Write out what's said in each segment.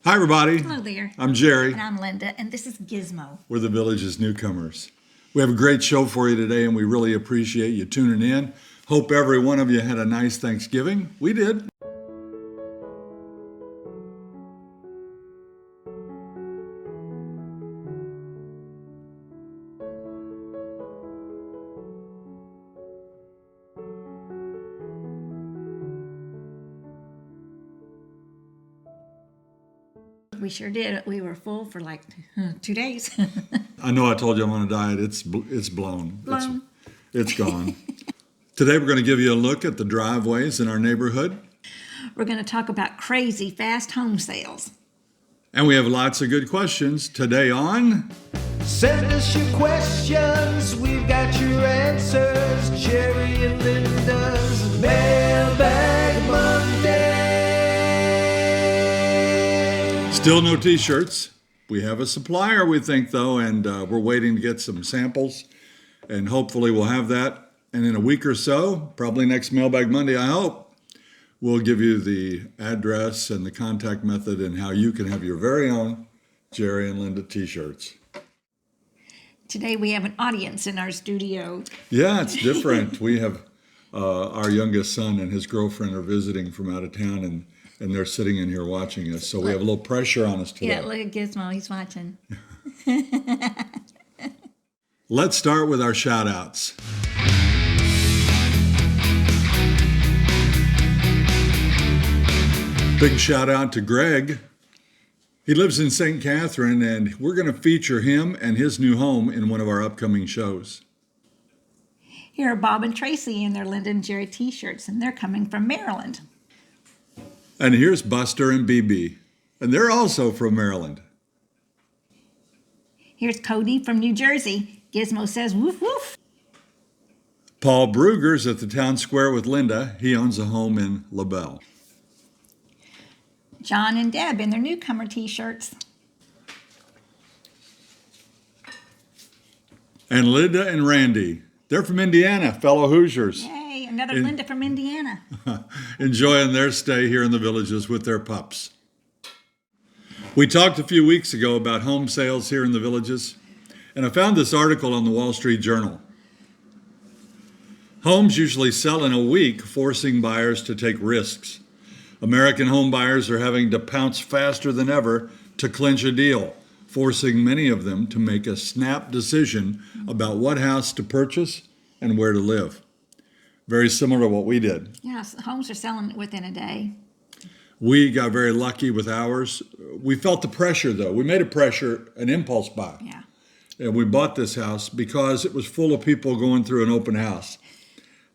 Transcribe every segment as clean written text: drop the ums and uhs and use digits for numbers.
Hi, everybody. Hello there. I'm Jerry. And I'm Linda, and this is Gizmo. We're the Village's Newcomers. We have a great show for you today, and we really appreciate you tuning in. Hope every one of you had a nice Thanksgiving. We did. We sure did. We were full for like 2 days. I know I told you I'm on a diet. It's blown. Blown. It's gone. Today we're going to give you a look at the driveways in our neighborhood. We're going to talk about crazy fast home sales. And we have lots of good questions today on... Send us your questions, we've got your answers. Jerry and Linda's Mailbag Monday. Still no t-shirts. We have a supplier, we think, though, and we're waiting to get some samples. And hopefully we'll have that. And in a week or so, probably next Mailbag Monday, I hope, we'll give you the address and the contact method and how you can have your very own Jerry and Linda t-shirts. Today we have an audience in our studio. Yeah, it's different. We have our youngest son and his girlfriend are visiting from out of town, and they're sitting in here watching us. So we have a little pressure on us today. Yeah, look at Gizmo. He's watching. Let's start with our shout-outs. Big shout-out to Greg. He lives in St. Catherine, and we're going to feature him and his new home in one of our upcoming shows. Here are Bob and Tracy in their Linda and Jerry t-shirts, and they're coming from Maryland. And here's Buster and BB, and they're also from Maryland. Here's Cody from New Jersey. Gizmo says woof woof. Paul Brugger's at the town square with Linda. He owns a home in LaBelle. John and Deb in their newcomer t-shirts. And Linda and Randy, they're from Indiana, fellow Hoosiers. Yay, another Linda from Indiana. Enjoying their stay here in the Villages with their pups. We talked a few weeks ago about home sales here in the Villages, and I found this article on the Wall Street Journal. Homes usually sell in a week, forcing buyers to take risks. American home buyers are having to pounce faster than ever to clinch a deal, forcing many of them to make a snap decision about what house to purchase and where to live. Very similar to what we did. Yes, homes are selling within a day. We got very lucky with ours. We felt the pressure, though. We made an impulse buy. Yeah. And we bought this house because it was full of people going through an open house.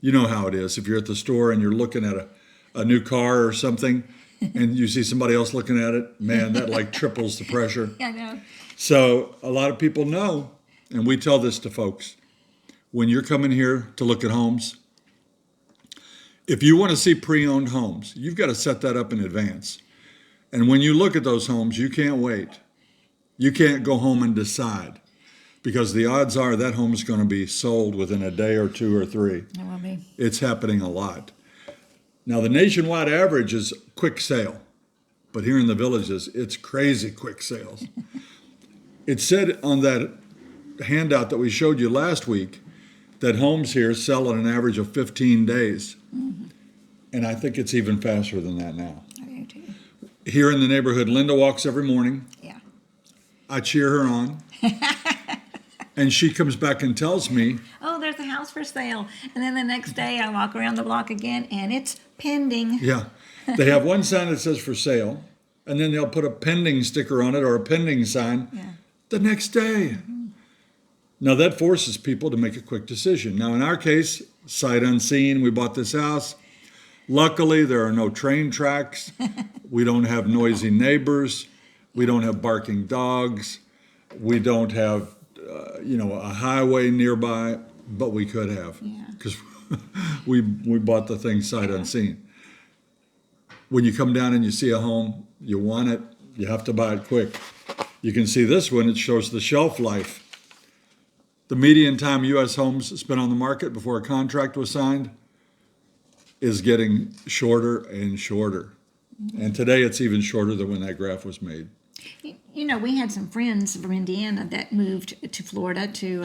You know how it is. If you're at the store and you're looking at a new car or something and you see somebody else looking at it, man, that like triples the pressure. I know. So a lot of people know, and we tell this to folks, when you're coming here to look at homes, if you want to see pre-owned homes, you've got to set that up in advance. And when you look at those homes, you can't wait. You can't go home and decide, because the odds are that home's going to be sold within a day or two or three. It will be. It's happening a lot. Now, the nationwide average is quick sale, but here in the Villages, it's crazy quick sales. It said on that handout that we showed you last week that homes here sell on an average of 15 days. Mm-hmm. And I think it's even faster than that now. I do too. Here in the neighborhood, Linda walks every morning. Yeah. I cheer her on. And she comes back and tells me, oh, there's a house for sale. And then the next day I walk around the block again and it's pending. yeah, they have one sign that says for sale, and then they'll put a pending sticker on it or a pending sign the next day. Mm-hmm. Now that forces people to make a quick decision. Now in our case, sight unseen, we bought this house. Luckily, there are no train tracks. We don't have noisy neighbors. We don't have barking dogs. We don't have a highway nearby, but we could have, because we bought the thing sight unseen. When you come down and you see a home, you want it, you have to buy it quick. You can see this one, it shows the shelf life. The median time U.S. homes spent on the market before a contract was signed is getting shorter and shorter. And today it's even shorter than when that graph was made. You know, we had some friends from Indiana that moved to Florida, to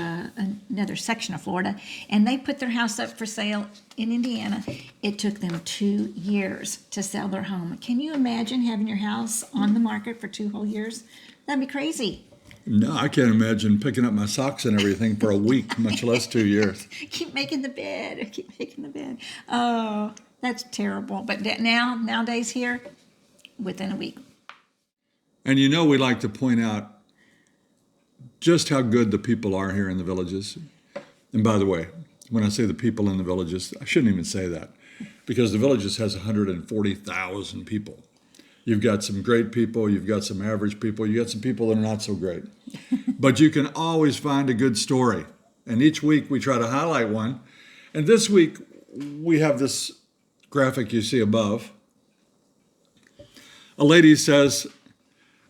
another section of Florida, and they put their house up for sale in Indiana. It took them 2 years to sell their home. Can you imagine having your house on the market for 2 whole years? That'd be crazy. No, I can't imagine picking up my socks and everything for a week, much less 2 years. Keep making the bed. Keep making the bed. Oh, that's terrible. But nowadays here, within a week. And you know, we like to point out just how good the people are here in the villages. And by the way, when I say the people in the villages, I shouldn't even say that, because the villages has 140,000 people. You've got some great people, you've got some average people, you got some people that are not so great. But you can always find a good story. And each week we try to highlight one. And this week we have this graphic you see above. A lady says,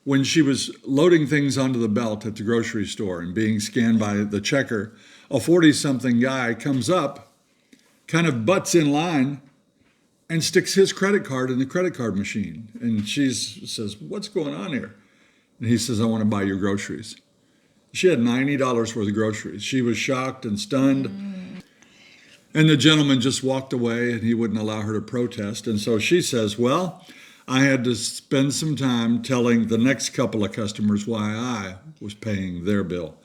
when she was loading things onto the belt at the grocery store and being scanned by the checker, a 40-something guy comes up, kind of butts in line, and sticks his credit card in the credit card machine. And she says, "What's going on here?" And he says, "I want to buy your groceries." She had $90 worth of groceries. She was shocked and stunned. And the gentleman just walked away, and he wouldn't allow her to protest. And so she says, "Well, I had to spend some time telling the next couple of customers why I was paying their bill."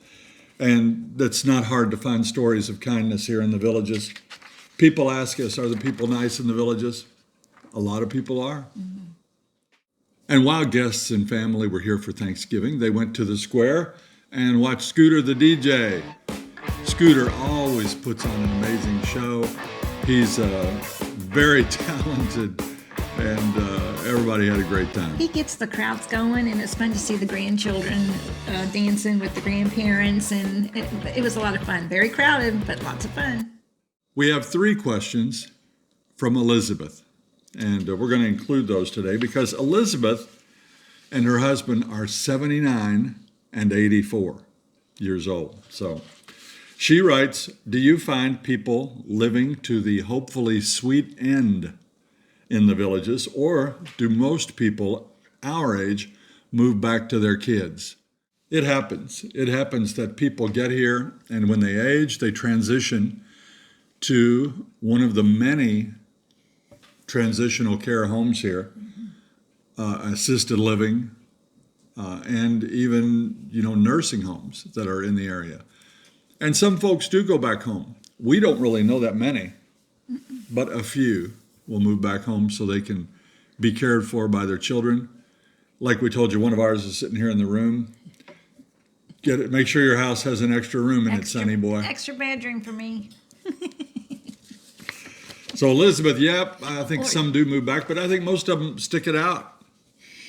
And that's not hard to find stories of kindness here in the villages. People ask us, are the people nice in the villages? A lot of people are. Mm-hmm. And while guests and family were here for Thanksgiving, they went to the square and watched Scooter the DJ. Scooter always puts on an amazing show. He's very talented, and everybody had a great time. He gets the crowds going, and it's fun to see the grandchildren dancing with the grandparents, and it was a lot of fun. Very crowded, but lots of fun. We have 3 questions from Elizabeth, and we're going to include those today because Elizabeth and her husband are 79 and 84 years old. So she writes, "Do you find people living to the hopefully sweet end in the villages, or do most people our age move back to their kids?" It happens. It happens that people get here, and when they age, they transition to one of the many transitional care homes here, assisted living, and even, nursing homes that are in the area. And some folks do go back home. We don't really know that many, but a few will move back home so they can be cared for by their children. Like we told you, one of ours is sitting here in the room. Make sure your house has an extra room in it, Sonny boy. Extra bedroom for me. So Elizabeth, yep, I think some do move back, but I think most of them stick it out.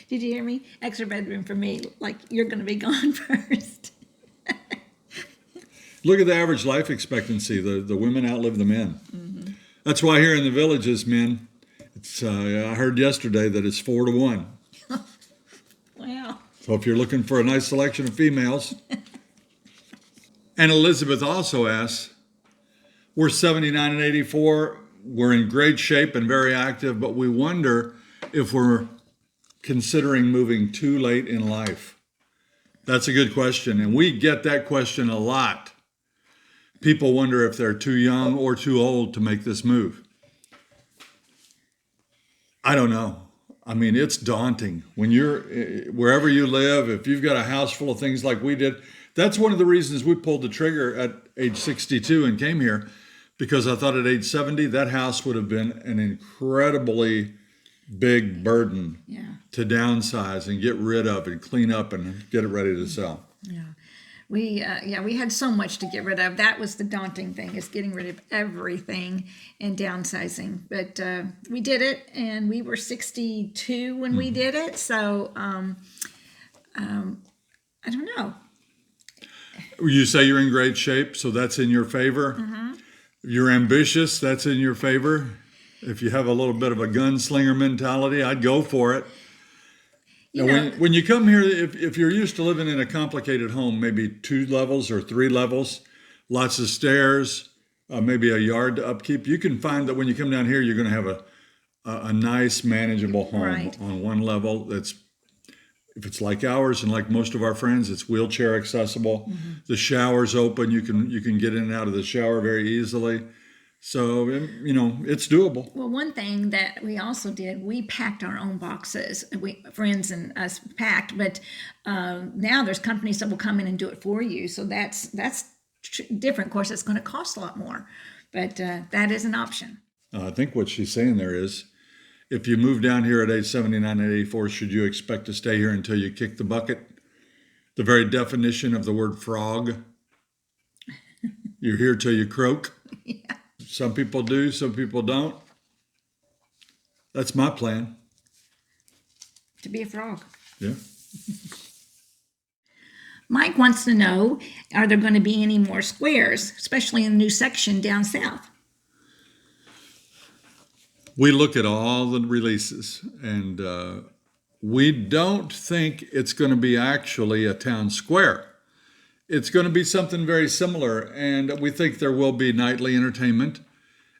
Did you hear me? Extra bedroom for me, like you're going to be gone first. Look at the average life expectancy. The women outlive the men. Mm-hmm. That's why here in the villages, men, I heard yesterday that it's 4 to 1. Wow. So if you're looking for a nice selection of females. And Elizabeth also asks, we're 79 and 84. We're in great shape and very active, but we wonder if we're considering moving too late in life. That's a good question, and we get that question a lot. People wonder if they're too young or too old to make this move. I don't know. I mean, it's daunting. When you're wherever you live, if you've got a house full of things like we did, that's one of the reasons we pulled the trigger at age 62 and came here, because I thought at age 70, that house would have been an incredibly big burden to downsize and get rid of and clean up and get it ready to sell. Yeah. We had so much to get rid of. That was the daunting thing, is getting rid of everything and downsizing. But we did it, and we were 62 when we did it. So I don't know. You say you're in great shape, so that's in your favor. Mm-hmm. You're ambitious, that's in your favor. If you have a little bit of a gunslinger mentality, I'd go for it. When you come here, if you're used to living in a complicated home, maybe 2 levels or 3 levels, lots of stairs, maybe a yard to upkeep, you can find that when you come down here, you're going to have a nice, manageable home Right. on one level. That's, if it's like ours and like most of our friends, it's wheelchair accessible. The shower's open. You can get in and out of the shower very easily. So, it's doable. Well, one thing that we also did, we packed our own boxes. We friends and us packed, but now there's companies that will come in and do it for you. So that's different. Of course, it's going to cost a lot more, but that is an option. I think what she's saying there is, if you move down here at age 79 and 84, should you expect to stay here until you kick the bucket? The very definition of the word frog. You're here till you croak. Yeah. Some people do, some people don't. That's my plan. To be a frog. Yeah. Mike wants to know, are there going to be any more squares, especially in the new section down south? We look at all the releases, and we don't think it's going to be actually a town square. It's going to be something very similar, and we think there will be nightly entertainment,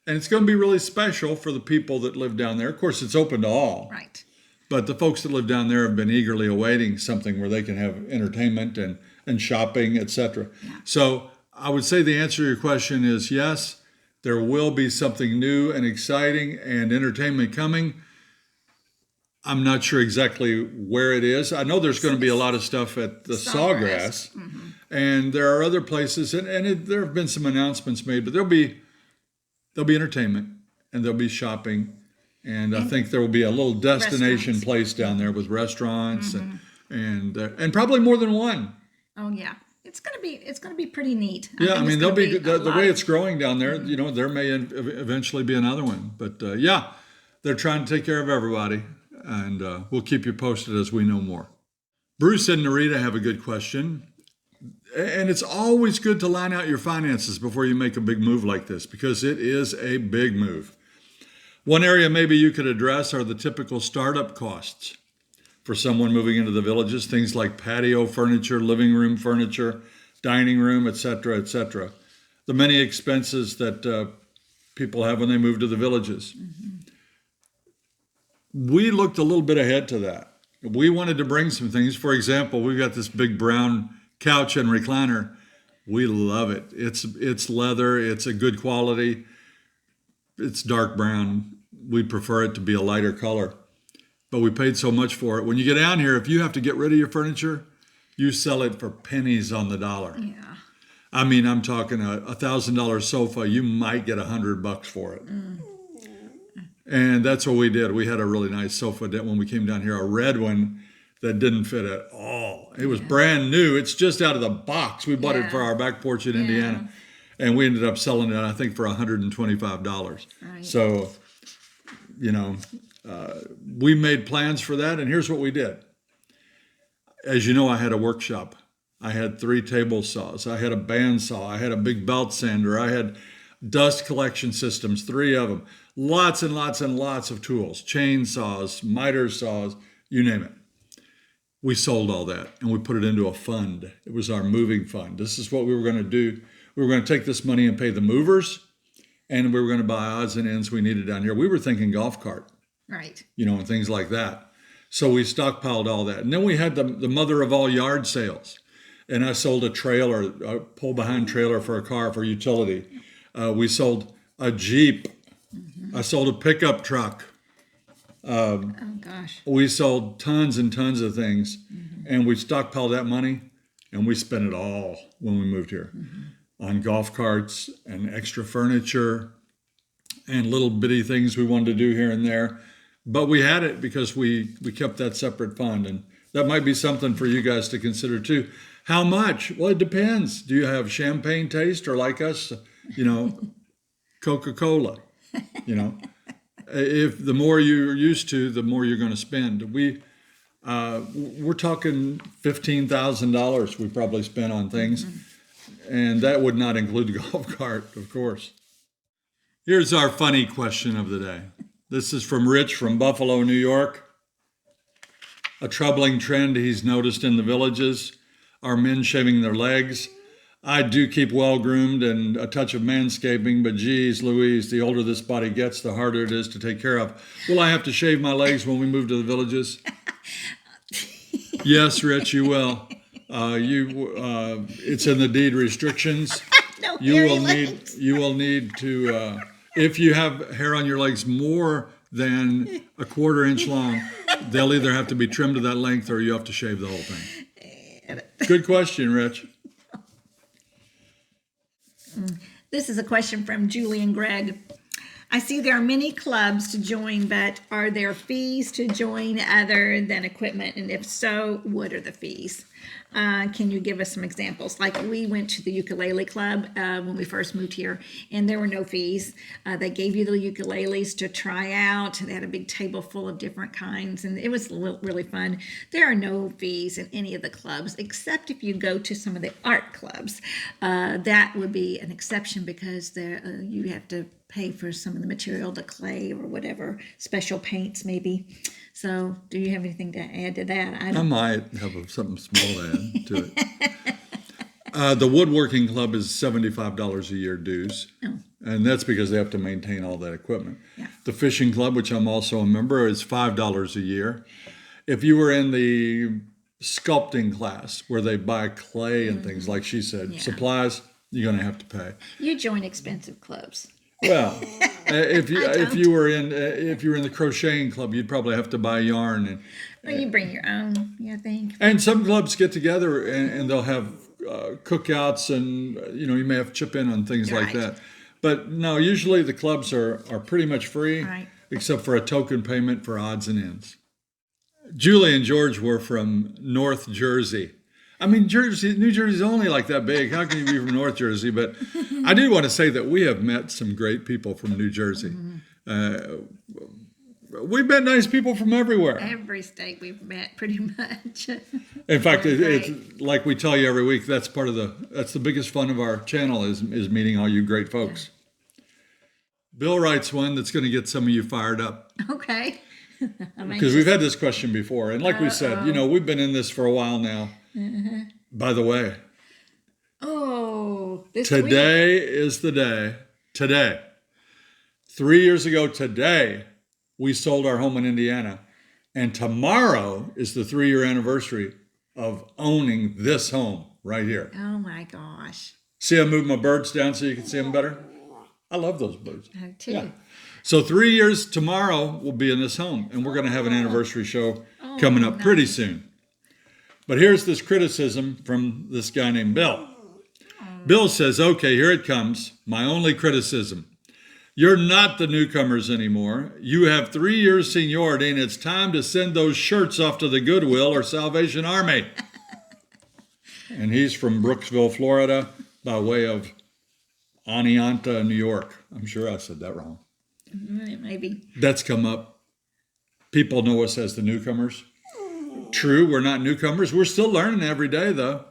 and it's going to be really special for the people that live down there. Of course, it's open to all, Right. but the folks that live down there have been eagerly awaiting something where they can have entertainment and shopping, etc. Yeah. So I would say the answer to your question is yes, there will be something new and exciting and entertainment coming. I'm not sure exactly where it is. I know there's going to be a lot of stuff at the Sawgrass. And there are other places, there have been some announcements made, but there'll be entertainment and there'll be shopping, and I think there will be a little destination place down there with restaurants and probably more than one. Oh yeah, it's gonna be pretty neat. Yeah, I mean there'll be the way it's it's growing down there. There may eventually be another one, but they're trying to take care of everybody, and we'll keep you posted as we know more. Bruce and Narita have a good question. And it's always good to line out your finances before you make a big move like this, because it is a big move. One area maybe you could address are the typical startup costs for someone moving into the villages, things like patio furniture, living room furniture, dining room, etc., etc. The many expenses that people have when they move to the villages. We looked a little bit ahead to that. We wanted to bring some things. For example, we've got this big brown couch and recliner. We love it. It's leather. It's a good quality. It's dark brown. We prefer it to be a lighter color, but we paid so much for it. When you get down here, if you have to get rid of your furniture, you sell it for pennies on the dollar. Yeah. I mean, I'm talking a $1,000 sofa. You might get $100 for it. And that's what we did. We had a really nice sofa when we came down here, a red one that didn't fit at all. It was brand new. It's just out of the box. We bought it for our back porch in Indiana, and we ended up selling it, I think, for $125. Right. So, we made plans for that, and here's what we did. As you know, I had a workshop. I had 3 table saws. I had a bandsaw. I had a big belt sander. I had dust collection systems, 3 of them. Lots and lots and lots of tools, chainsaws, miter saws, you name it. We sold all that and we put it into a fund. It was our moving fund. This is what we were going to do. We were going to take this money and pay the movers, and we were going to buy odds and ends we needed down here. We were thinking golf cart, Right. and things like that. So we stockpiled all that. And then we had the mother of all yard sales. And I sold a trailer, a pull-behind trailer for a car for utility. We sold a Jeep. I sold a pickup truck. Oh gosh. We sold tons and tons of things, and we stockpiled that money, and we spent it all when we moved here on golf carts and extra furniture and little bitty things we wanted to do here and there. But we had it because we kept that separate fund, and that might be something for you guys to consider too. How much? Well, it depends. Do you have champagne taste, or like us, Coca-Cola? If the more you're used to, the more you're going to spend. We're talking $15,000 we probably spent on things, and that would not include the golf cart, of course. Here's our funny question of the day. This is from Rich from Buffalo, New York. A troubling trend he's noticed in the villages are men shaving their legs. I do keep well groomed and a touch of manscaping, but geez Louise, the older this body gets, the harder it is to take care of. Will I have to shave my legs when we move to the Villages? Yes, Rich, you will. It's in the deed restrictions. No You hairy will legs. need. You will need to. If you have hair on your legs more than a quarter inch long, they'll either have to be trimmed to that length or you have to shave the whole thing. Good question, Rich. This is a question from Julie and Greg. I see there are many clubs to join, but are there fees to join other than equipment? And if so, what are the fees? Can you give us some examples? Like we went to the ukulele club when we first moved here, and there were no fees. They gave you the ukuleles to try out. They had a big table full of different kinds, and it was really fun. There are no fees in any of the clubs, except if you go to some of the art clubs. That would be an exception because there you have to pay for some of the material, the clay or whatever, special paints maybe. So do you have anything to add to that? I might have something small to add to it. The woodworking club is $75 a year dues, and that's because they have to maintain all that equipment. Yeah. The fishing club, which I'm also a member, is $5 a year. If you were in the sculpting class where they buy clay and things, like she said, supplies, you're going to have to pay. You join expensive clubs. Well, if you were in the crocheting club, you'd probably have to buy yarn, and Well, you bring your own, I think. and some clubs get together and they'll have cookouts, and you may have to chip in on things like Right. that. But no, usually the clubs are pretty much free, Right. except for a token payment for odds and ends. Julie and George were from North Jersey. I mean, New Jersey's only like that big. How can you be from North Jersey? But I do want to say that we have met some great people from New Jersey. We've met nice people from everywhere. Every state we've met, pretty much. In fact, Right. it's like we tell you every week. That's the biggest fun of our channel is meeting all you great folks. Bill writes one that's going to get some of you fired up. Okay. Because we've had this question before, and like we said, we've been in this for a while now. By the way, this week. today is the day. Today, 3 years ago today, we sold our home in Indiana, and tomorrow is the 3-year anniversary of owning this home right here. Oh my gosh. See, I moved my birds down so you can see them better. I love those birds. I too. Yeah. So 3 years tomorrow we'll be in this home, and we're going to have an anniversary show coming up pretty soon. But here's this criticism from this guy named Bill. Bill says, okay, here it comes. My only criticism. You're not the newcomers anymore. You have 3 years seniority, and it's time to send those shirts off to the Goodwill or Salvation Army. And he's from Brooksville, Florida, by way of Oneonta, New York. I'm sure I said that wrong. Maybe. That's come up. People know us as the newcomers. True, we're not newcomers. We're still learning every day, though.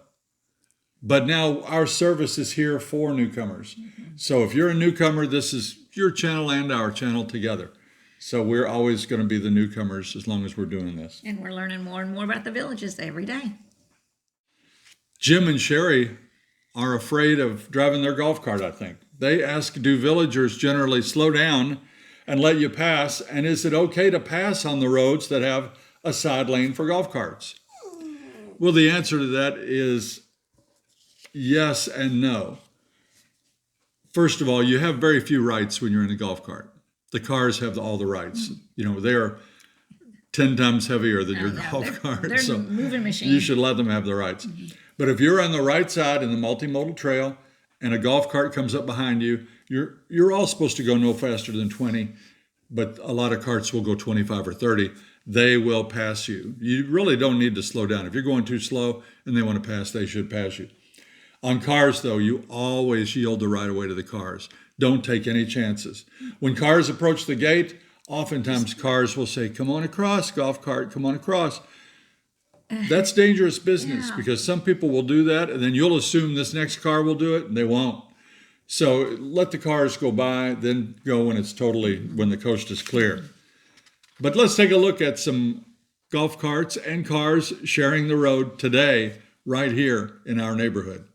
But now our service is here for newcomers. So if you're a newcomer, this is your channel and our channel together. So we're always going to be the newcomers as long as we're doing this. And we're learning more and more about the Villages every day. Jim and Sherry are afraid of driving their golf cart, I think. They ask, do villagers generally slow down and let you pass? And is it okay to pass on the roads that have a side lane for golf carts? Well, the answer to that is yes and no. First of all, you have very few rights when you're in a golf cart. The cars have all the rights. They're 10 times heavier than your golf cart. They're So moving machines. you should let them have the rights. But if you're on the right side in the multimodal trail and a golf cart comes up behind you, you're all supposed to go no faster than 20, but a lot of carts will go 25 or 30. They will pass you. You really don't need to slow down. If you're going too slow and they want to pass, they should pass you. On cars, though, you always yield the right of way to the cars. Don't take any chances. When cars approach the gate, oftentimes cars will say, come on across, golf cart, come on across. That's dangerous business because some people will do that, and then you'll assume this next car will do it, and they won't. So let the cars go by, then go when the coast is clear. But let's take a look at some golf carts and cars sharing the road today, right here in our neighborhood.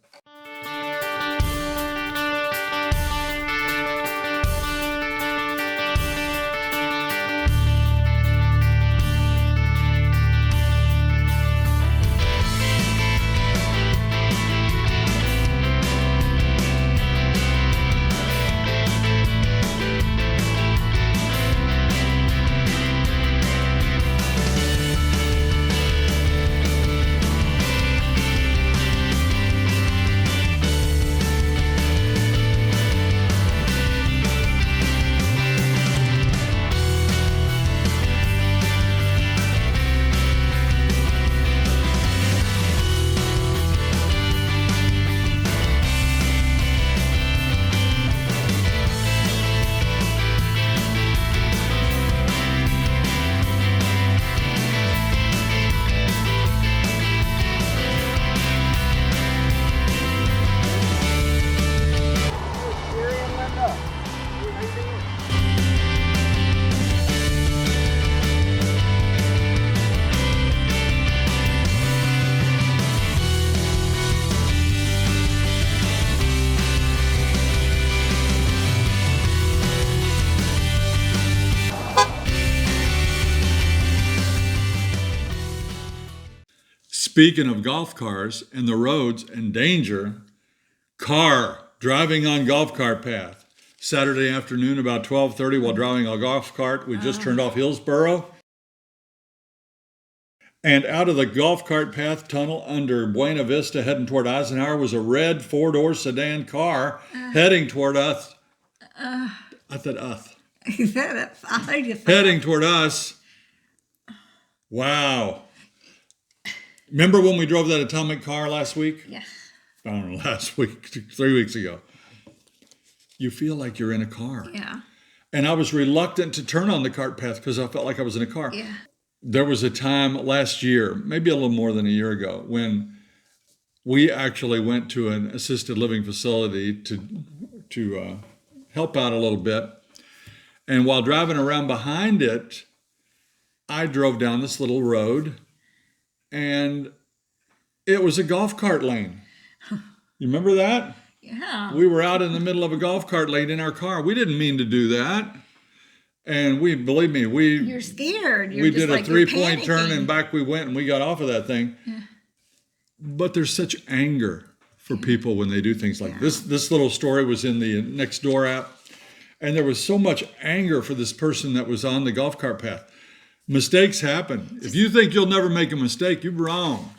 Speaking of golf cars and the roads and danger, driving on golf cart path. Saturday afternoon about 12:30 while driving a golf cart. We just turned off Hillsboro. And out of the golf cart path tunnel under Buena Vista heading toward Eisenhower was a red 4-door sedan car heading toward us. I said us. Heading toward us. Wow. Remember when we drove that atomic car last week? Yeah. I don't know, last week, 3 weeks ago. You feel like you're in a car. Yeah. And I was reluctant to turn on the cart path because I felt like I was in a car. Yeah. There was a time last year, maybe a little more than a year ago, when we actually went to an assisted living facility to help out a little bit. And while driving around behind it, I drove down this little road, and it was a golf cart lane. You remember that? Yeah. We were out in the middle of a golf cart lane in our car. We didn't mean to do that. And believe me, you're scared. We did a 3-point turn and back we went and we got off of that thing. Yeah. But there's such anger for people when they do things like this. This little story was in the Nextdoor app. And there was so much anger for this person that was on the golf cart path. Mistakes happen. If you think you'll never make a mistake, you're wrong.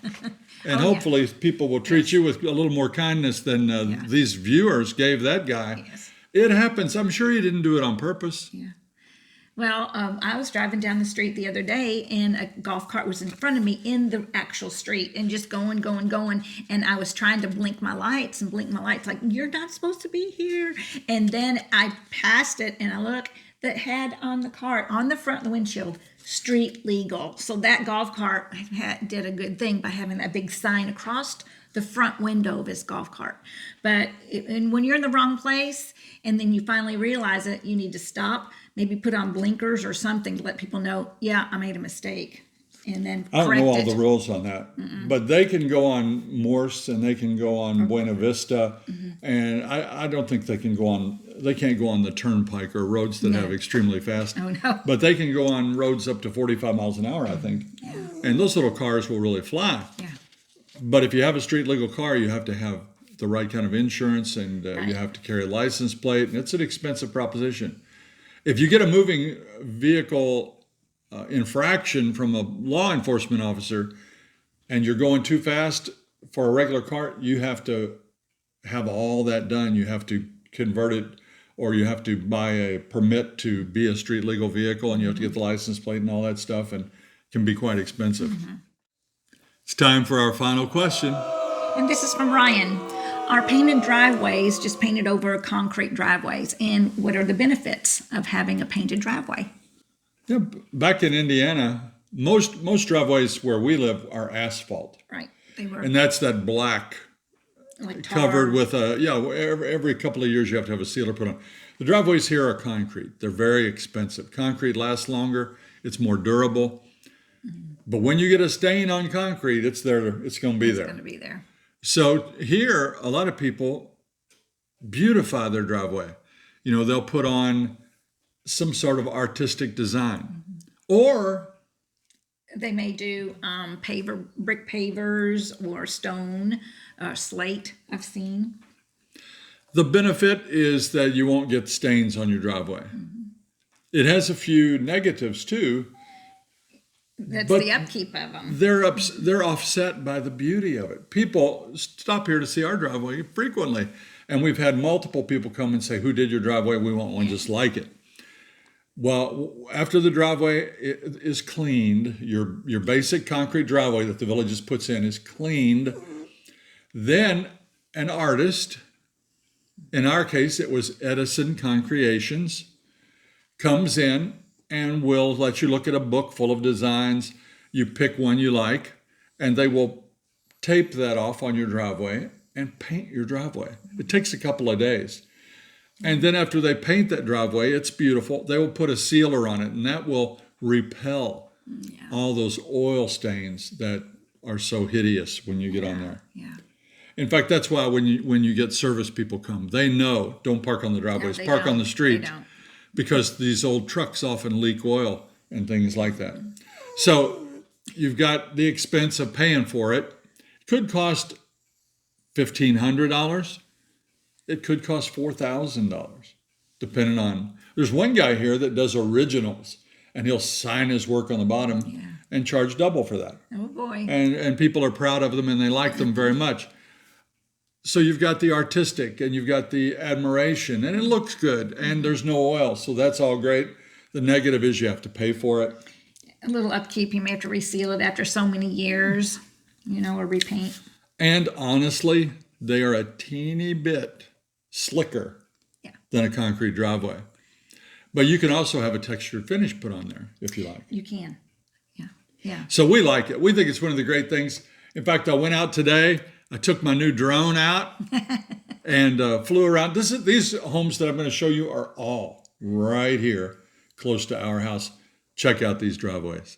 And hopefully people will treat you with a little more kindness than these viewers gave that guy. Yes. It happens. I'm sure he didn't do it on purpose. Yeah. Well, I was driving down the street the other day, and a golf cart was in front of me in the actual street, and just going. And I was trying to blink my lights, like, you're not supposed to be here. And then I passed it, and I look, that had on the cart, on the front of the windshield, street legal. So that golf cart did a good thing by having that big sign across the front window of his golf cart. But and when you're in the wrong place, and then you finally realize it, you need to stop. Maybe put on blinkers or something to let people know, yeah, I made a mistake. And then I don't know all correct it. the rules on that. But they can go on Morse and they can go on Buena Vista. And I don't think they can't go on the turnpike or roads that have extremely fast. Oh, no. But they can go on roads up to 45 miles an hour, I think. Yeah. And those little cars will really fly. Yeah. But if you have a street legal car, you have to have the right kind of insurance and you have to carry a license plate. And it's an expensive proposition. If you get a moving vehicle infraction from a law enforcement officer and you're going too fast for a regular car, you have to have all that done. You have to convert it, or you have to buy a permit to be a street legal vehicle, and you have to get the license plate and all that stuff, and it can be quite expensive. It's time for our final question. And this is from Ryan. Are painted driveways just painted over concrete driveways? And what are the benefits of having a painted driveway? Yeah, back in Indiana, most driveways where we live are asphalt. Right. They were. And that's that black Like tar. covered with every couple of years you have to have a sealer put on. The driveways here are concrete. They're very expensive. Concrete lasts longer. It's more durable. But when you get a stain on concrete, it's there. It's going to be there. It's going to be there. So here, a lot of people beautify their driveway. You know, they'll put on some sort of artistic design. Or they may do brick pavers or stone, slate, I've seen. the benefit is that you won't get stains on your driveway. It has a few negatives too. That's But the upkeep of them. They're offset by the beauty of it. People stop here to see our driveway frequently, and we've had multiple people come and say, "Who did your driveway? We want one just like it." Well, after the driveway is cleaned, your basic concrete driveway that the village just puts in is cleaned, then an artist, in our case it was Edison Concreations, comes in and will let you look at a book full of designs. You pick one you like, and they will tape that off on your driveway and paint your driveway. It takes a couple of days. And then after they paint that driveway, it's beautiful. They will put a sealer on it, and that will repel all those oil stains that are so hideous when you get on there. Yeah. In fact, that's why when you get service people come, they know, don't park on the driveways, they park on don't. the street. They don't. Because these old trucks often leak oil and things like that. So You've got the expense of paying for it. It could cost $1,500. It could cost $4,000, depending on. There's one guy here that does originals, and he'll sign his work on the bottom and charge double for that. Oh boy. And people are proud of them and they like them very much. So you've got the artistic and you've got the admiration, and it looks good, and there's no oil, so that's all great. The negative is you have to pay for it. A little upkeep. You may have to reseal it after so many years, or repaint. And honestly, they are a teeny bit slicker than a concrete driveway. But you can also have a textured finish put on there if you like. You can. Yeah. So we like it. We think it's one of the great things. In fact, I went out today. I took my new drone out and flew around. These homes that I'm going to show you are all right here, close to our house. Check out these driveways.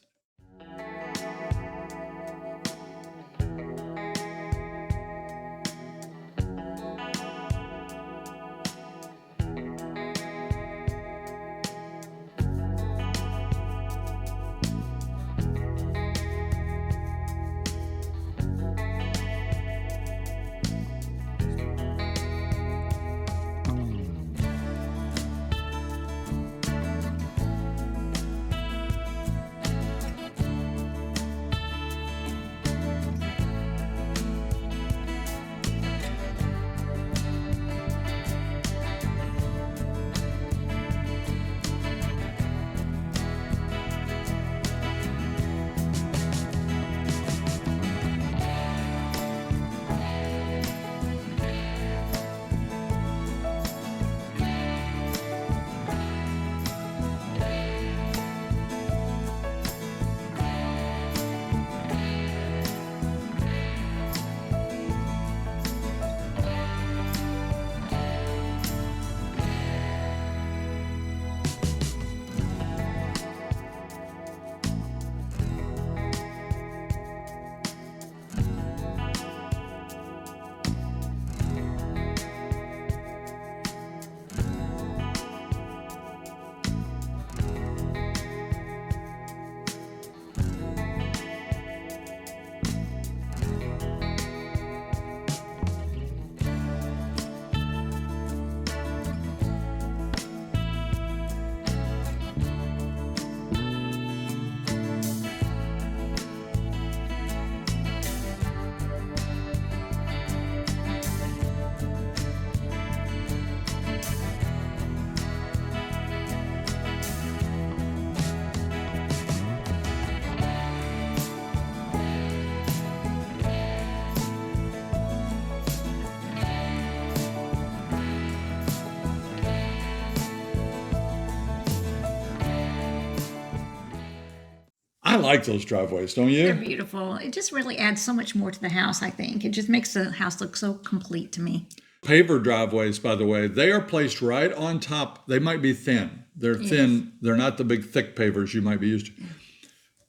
I like those driveways, don't you? They're beautiful. It just really adds so much more to the house, I think. It just makes the house look so complete to me. Paver driveways, by the way, they are placed right on top. They might be thin. They're thin. They're not the big thick pavers you might be used to,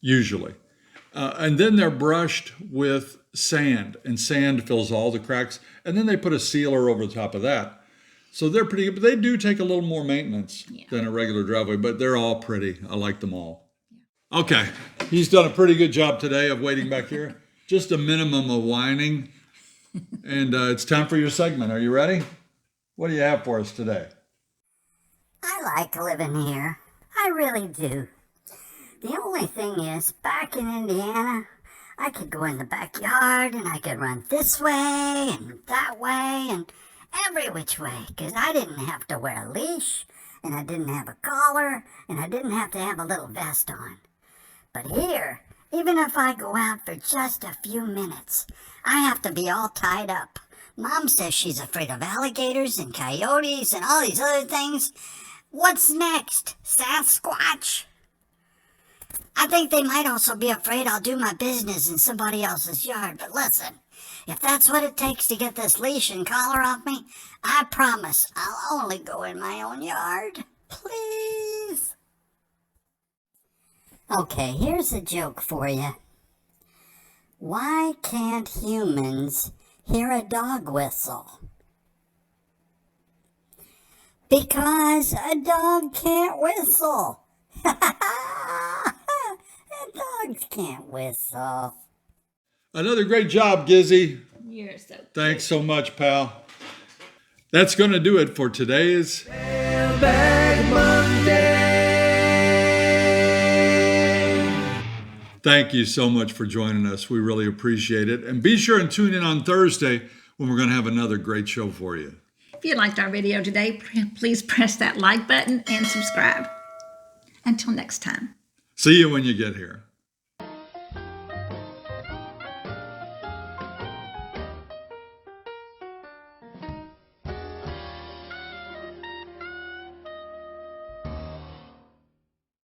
usually. And then they're brushed with sand, and sand fills all the cracks. And then they put a sealer over the top of that. So they're pretty good, but they do take a little more maintenance than a regular driveway, but they're all pretty. I like them all. Okay, he's done a pretty good job today of waiting back here. Just a minimum of whining. And it's time for your segment. Are you ready? What do you have for us today? I like living here. I really do. The only thing is, back in Indiana, I could go in the backyard and I could run this way and that way and every which way, because I didn't have to wear a leash, and I didn't have a collar, and I didn't have to have a little vest on. But here, even if I go out for just a few minutes, I have to be all tied up. Mom says she's afraid of alligators and coyotes and all these other things. What's next? Sasquatch? I think they might also be afraid I'll do my business in somebody else's yard. But listen, if that's what it takes to get this leash and collar off me, I promise I'll only go in my own yard. Please. Okay, here's a joke for you. Why can't humans hear a dog whistle? Because a dog can't whistle. A dog Dogs can't whistle. Another great job, Gizzy. You're so Thanks so much, pal. That's going to do it for today's Mailbag Monday. Thank you so much for joining us. We really appreciate it. And be sure and tune in on Thursday when we're going to have another great show for you. If you liked our video today, please press that like button and subscribe. Until next time. See you when you get here.